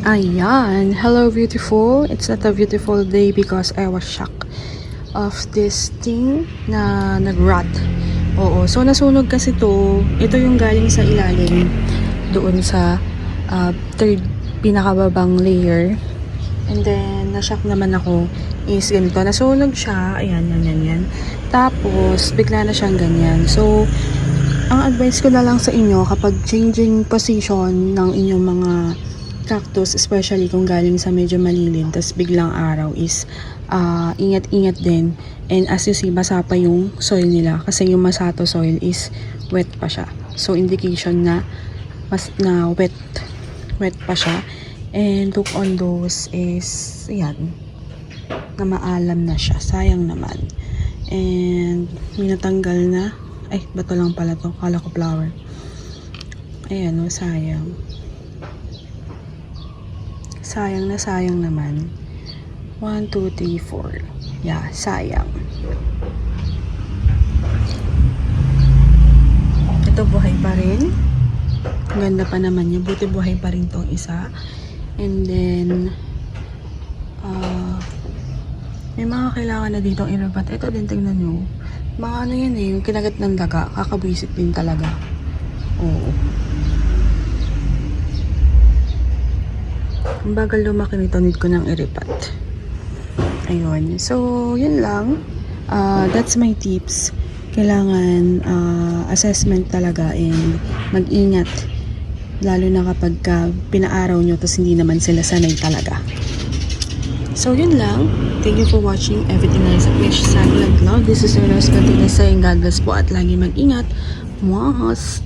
Ayan. Hello, beautiful. It's not a beautiful day because I was shocked of this thing na nag-rot. Oo. So, nasunog kasi to. Ito yung galing sa ilalim. Doon sa third pinakababang layer. And then, na-shock naman ako is ganito. Nasunog siya. Ayan, yan. Tapos, bigla na siyang ganyan. So, ang advice ko na lang sa inyo kapag changing position ng inyong mga cactus, especially kung galing sa medyo malilim tas biglang araw is ingat-ingat din. And as you see, basa pa yung soil nila kasi yung masato soil is wet pa siya. So indication na wet pa siya. And look on those is yan, na maalam na siya. Sayang naman. And may natanggal na. Ay, bato lang pala to. Kala ko flower. Ayan o, sayang. Sayang naman. 1, 2, 3, 4. Yeah, sayang. Ito buhay pa rin. Ganda pa naman niya. Buti buhay pa rin tong isa. And then, may mga kailangan na ditong irapat. Ito din, tingnan nyo. Mga ano yan eh, yung kinagat ng daga. Kakabwisit din talaga. Oo. Ang bagal lumaki nito, need ko nang iripat. Ayun. So, yun lang. That's my tips. Kailangan assessment talaga and mag-ingat. Lalo na kapag pinaaraw nyo tapos hindi naman sila sanay talaga. So, yun lang. Thank you for watching Everything Nice at Wish Sad Vlog. This is your Rose Continue saying God bless po at lagi mag-ingat. Mwahas!